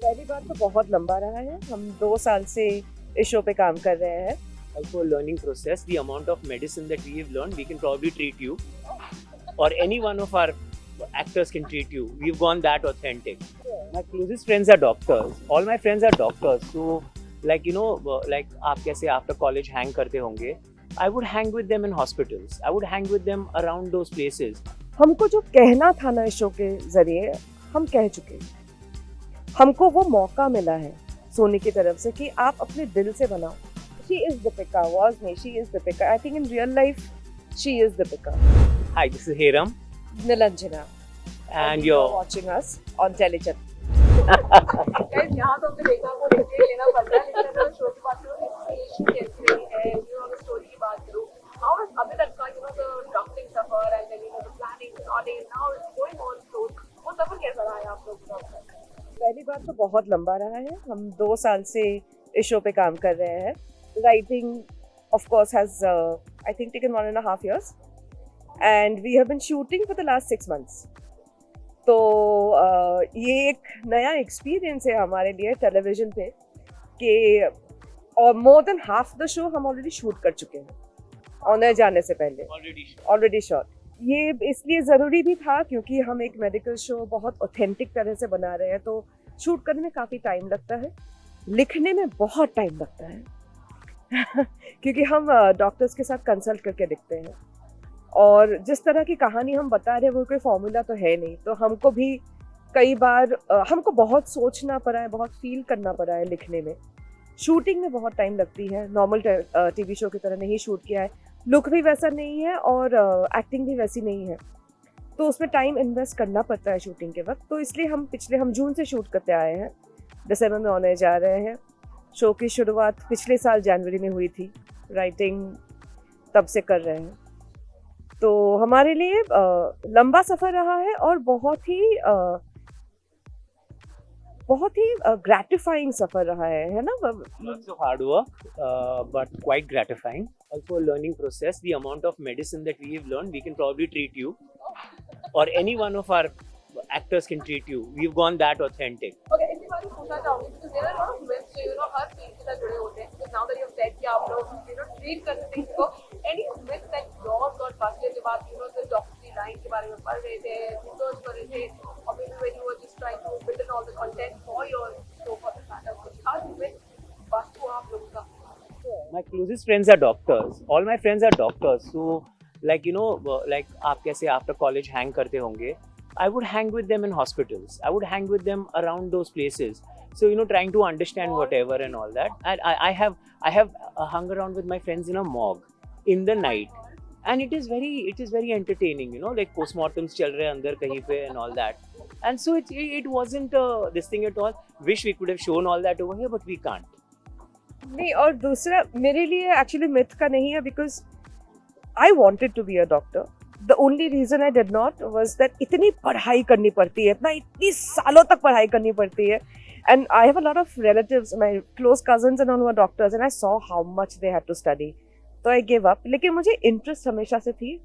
पहली बार तो बहुत लंबा रहा है। हम 2 साल से इस शो पे काम कर रहे हैं। Also a learning process. The amount of medicine that we have learned, we can probably treat you, or any one of our actors can treat you. We've gone that authentic. My closest friends are doctors. All my friends are doctors. So, like आप कैसे after college hang करते होंगे, I would hang with them in hospitals. I would hang with them around those places. हमको जो कहना था ना इस शो के ज़रिए, हम कह चुके हैं। हमको वो मौका मिला है सोनी की तरफ से कि आप अपने दिल से बनाओ। She is Deepika, was me. She is Deepika. I think in real life, she is Deepika. Hi, this is Hiram, Nilanjana. and you're you're watching us on Telechat. Guys यहाँ तो हमने देखा वो डिटेल लेना पड़ता है, लेकिन अगर शो की बात करूँ, एक्सप्लेनेशन कैसी रही है, अगर स्टोरी की बात करूँ, हाउ वाज अभी तक का द डॉक्टरिंग सफर and then the planning audience now it's going on slow, वो सफर कैसा रहा है आप लोगों का? पहली बार तो बहुत लंबा रहा है। हम 2 साल से इस शो पे काम कर रहे हैं। Writing, of course, has I think taken 1.5 years, and we have been shooting for the last 6 months. तो ये एक नया एक्सपीरियंस है हमारे लिए टेलीविजन पे कि और more than half the show हम ऑलरेडी शूट कर चुके हैं ऑन एयर जाने से पहले, ऑलरेडी शॉट। ये इसलिए ज़रूरी भी था क्योंकि हम एक मेडिकल शो बहुत ऑथेंटिक तरह से बना रहे हैं, तो शूट करने में काफ़ी टाइम लगता है, लिखने में बहुत टाइम लगता है क्योंकि हम डॉक्टर्स के साथ कंसल्ट करके लिखते हैं और जिस तरह की कहानी हम बता रहे हैं वो कोई फॉर्मूला तो है नहीं, तो हमको भी कई बार हमको बहुत सोचना पड़ा है, बहुत फील करना पड़ा है लिखने में। शूटिंग में बहुत टाइम लगती है, नॉर्मल टीवी शो की तरह नहीं शूट किया है, लुक भी वैसा नहीं है और एक्टिंग भी वैसी नहीं है, तो उसमें टाइम इन्वेस्ट करना पड़ता है शूटिंग के वक्त। तो इसलिए हम जून से शूट करते आए हैं, दिसंबर में आने जा रहे हैं। शो की शुरुआत पिछले साल जनवरी में हुई थी, राइटिंग तब से कर रहे हैं। तो हमारे लिए लंबा सफ़र रहा है और बहुत ही ग्रेटिफाइंग सफ़र रहा है ना? Lots of hard work, but quite gratifying. Also a learning process. The amount of medicine that we have learned, we can probably treat you, or any one of our actors can treat you. We've gone that authentic. Okay, इसी बारे में पूछना चाहूंगी because there are a lot of myths जो हर field के साथ जुड़े होते हैं, because now that you have said कि आप लोग ट्रीट करते थे इसको, any myth that yours got busted जब आप the डॉक्टरी लाइन के बारे में पढ़ रहे थे, रिसर्च कर रहे थे, or maybe when you were just trying to build in all the content for your show for the matter, कुछ खास myth bust हुआ आप लोगों का? My closest friends are doctors. All my friends are doctors. So, like आप कैसे after college hang करते होंगे, I would hang with them in hospitals. I would hang with them around those places. So, trying to understand whatever and all that. And I have hung around with my friends in a morgue in the night, and it is very entertaining. Like postmortems चल रहे हैं अंदर कहीं पे and all that. And so it wasn't this thing at all. Wish we could have shown all that over here, but we can't. नहीं, और दूसरा मेरे लिए एक्चुअली मिथ का नहीं है, because I wanted to be a doctor. The only reason I did not was that इतनी पढ़ाई करनी पड़ती है, इतनी सालों तक पढ़ाई करनी पड़ती है, and I have a lot of relatives, my close cousins and all who are doctors, and I saw how much they had to study, तो आई गिव अप। लेकिन मुझे इंटरेस्ट हमेशा से थी।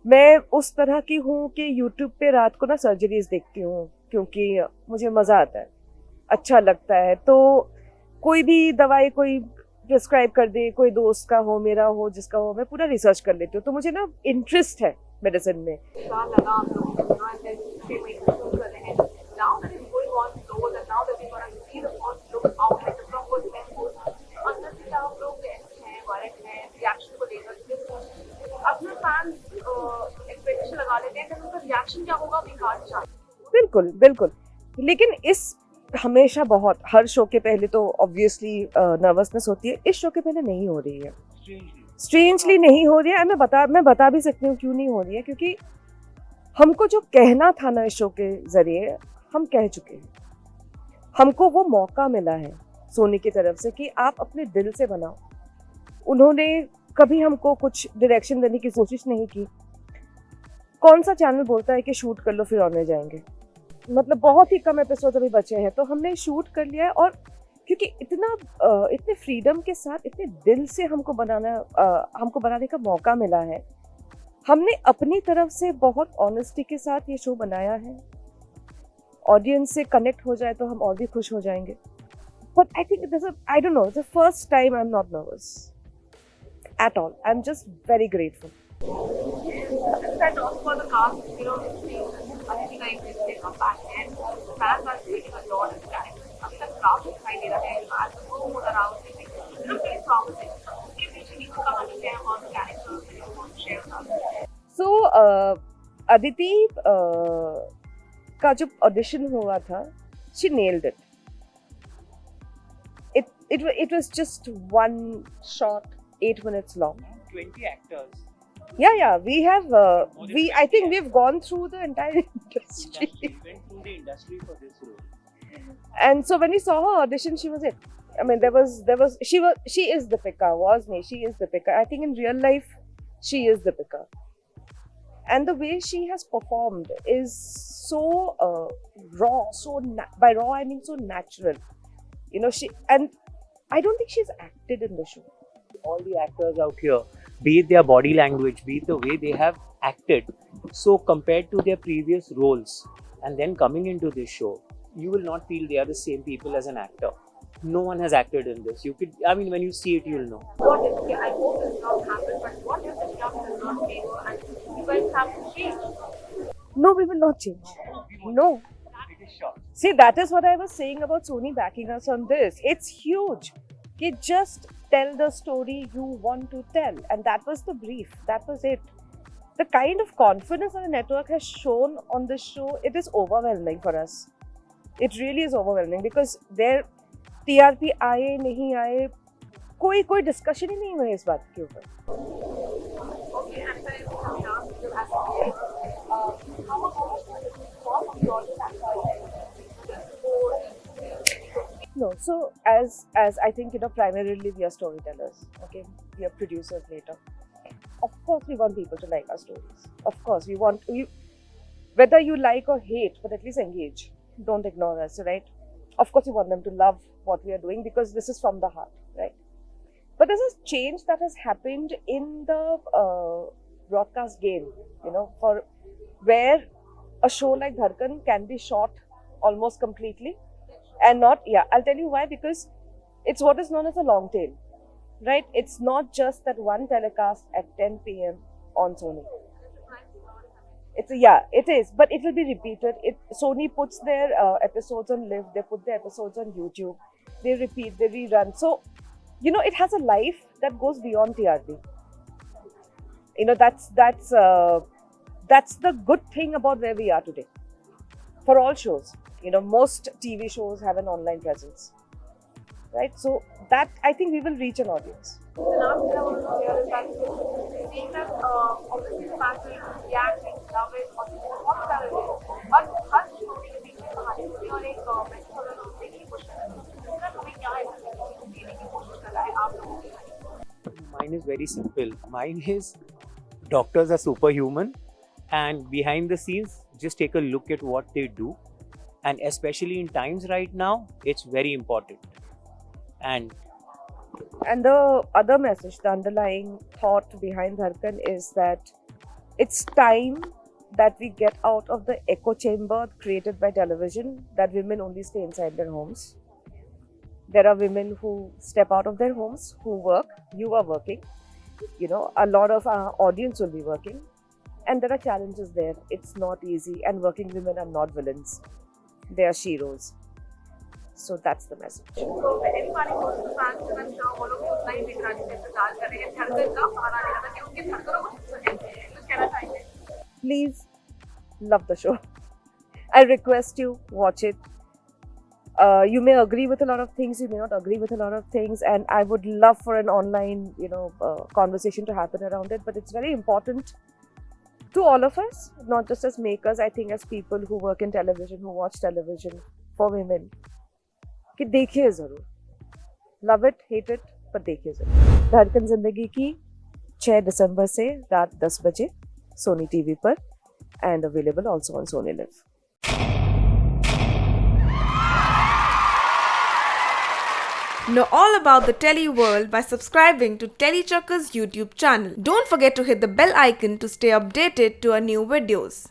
मैं उस तरह की हूँ कि यूट्यूब पे रात को ना सर्जरीज देखती हूँ क्योंकि मुझे मज़ा आता है, अच्छा लगता है। तो कोई भी दवाई कोई प्रिस्क्राइब कर दे, कोई दोस्त का हो, मेरा हो, जिसका हो, मैं पूरा रिसर्च कर लेती हूँ, तो मुझे ना इंटरेस्ट है मेडिसिन में। साल लगा आप लोगों को, and then 6 महीने शूट कर रहे हैं, now that it's going on slow and now that we're going to see the first look out like the proper episode, अंदर से क्या आप लोग कैसे हैं, वायरस हैं, रिएक्शन को लेकर अपने फैंस एक्सपेक्टेशन लगा लेते हैं कि उनका रिएक्शन क्या होगा, we can't judge. बिल्कुल बिल्कुल, लेकिन इस हमेशा बहुत हर शो के पहले तो ऑब्वियसली नर्वसनेस होती है, इस शो के पहले नहीं हो रही है, स्ट्रेंजली नहीं हो रही है। मैं बता भी सकती हूँ क्यों नहीं हो रही है, क्योंकि हमको जो कहना था ना इस शो के ज़रिए, हम कह चुके हैं। हमको वो मौका मिला है सोनी की तरफ से कि आप अपने दिल से बनाओ। उन्होंने कभी हमको कुछ डायरेक्शन देने की कोशिश नहीं की। कौन सा चैनल बोलता है कि शूट कर लो फिर ऑन जाएंगे? मतलब बहुत ही कम एपिसोड अभी बचे हैं, तो हमने शूट कर लिया है, और क्योंकि इतने फ्रीडम के साथ, इतने दिल से हमको बनाने का मौका मिला है। हमने अपनी तरफ से बहुत ऑनेस्टी के साथ ये शो बनाया है ऑडियंस से कनेक्ट हो जाए तो हम और भी खुश हो जाएंगे. But I think I don't know, it's the first time I'm not nervous at all. I'm just very grateful. That talk about the cast, you know, Aditi का एक they come back and fans are waiting a lot of time. अभी तक काफी दिखाई दे रहा है as the go around, you know, pretty promising. उसके पीछे की कहानी है और characters that you want to share with us. So Aditi का जो audition हुआ था, she nailed it. It was just one shot, 8 minutes long. 20 actors. Yeah. We have I think we've gone through the entire industry. We went through the industry for this role. And so when we saw her audition, she was it. I mean, she is Deepika, wasn't she? She is Deepika. I think in real life, she is Deepika. And the way she has performed is so raw, by raw I mean so natural. You know, and I don't think she's acted in the show. All the actors out here, be it their body language, be it the way they have acted, so compared to their previous roles and then coming into this show, you will not feel they are the same people as an actor. No one has acted in this. When you see it, you'll know. What if, I hope this not happen, but what if the show does not favor and you guys have to change? No, we will not change. No. It is short. See, that is what I was saying about Sony backing us on this. It's huge. Just tell the story you want to tell. And that was the brief. That was it. The kind of confidence that the network has shown on this show, it is overwhelming for us. It really is overwhelming because their TRP आए नहीं आए कोई discussion ही नहीं हुआ इस बात के ऊपर. Okay, and then you ask me, how much of the audience No, so as I think, you know, primarily we are storytellers, okay? We are producers later. Of course, we want people to like our stories. Of course, whether you like or hate, but at least engage. Don't ignore us, right? Of course, we want them to love what we are doing because this is from the heart, right? But there's a change that has happened in the broadcast game, you know, for where a show like Dhadkan can be shot almost completely. And I'll tell you why, because it's what is known as a long tail, right? It's not just that one telecast at 10 p.m. on Sony. It is, but it will be repeated. Sony puts their episodes on Live, they put their episodes on YouTube, they repeat, they rerun. So, you know, it has a life that goes beyond TRP. You know, that's the good thing about where we are today. For all shows. You know, most TV shows have an online presence, right? So that, I think we will reach an audience. The last thing I want to share is that seeing that obviously the fans will react, love it, or what that is. But her story के बीच में कहानी होती है और एक message होना लोगों की कोशिश कर रहा है. इसका तुम्हें क्या है देने की कोशिश कर रहा है आप लोगों की? Mine is very simple. Mine is doctors are superhuman, and behind the scenes, just take a look at what they do. And especially in times right now, it's very important. And the other message, the underlying thought behind Dhadkan is that it's time that we get out of the echo chamber created by television, that women only stay inside their homes. There are women who step out of their homes, who work. You are working. You know, a lot of our audience will be working. And there are challenges there. It's not easy. And working women are not villains. They are sheroes. So that's the message. So anybody goes to fans to the show, वो लोग भी उतना ही निगरानी से इंतजार करेंगे. धड़कन का सहारा लेना था कि उनकी धड़कनों को सुने. कुछ कहना चाहेंगे? Please love the show. I request you, watch it. You may agree with a lot of things, you may not agree with a lot of things, and I would love for an online, conversation to happen around it. But it's very important to all of us, not just as makers, I think as people who work in television, who watch television, for women, कि देखिए जरूर. Love it, hate it, पर देखिए जरूर. धड़कन जिंदगी की 6 दिसंबर से रात 10 बजे Sony TV पर, and available also on Sony Live. Know all about the Telly world by subscribing to Telly Chakka's YouTube channel. Don't forget to hit the bell icon to stay updated to our new videos.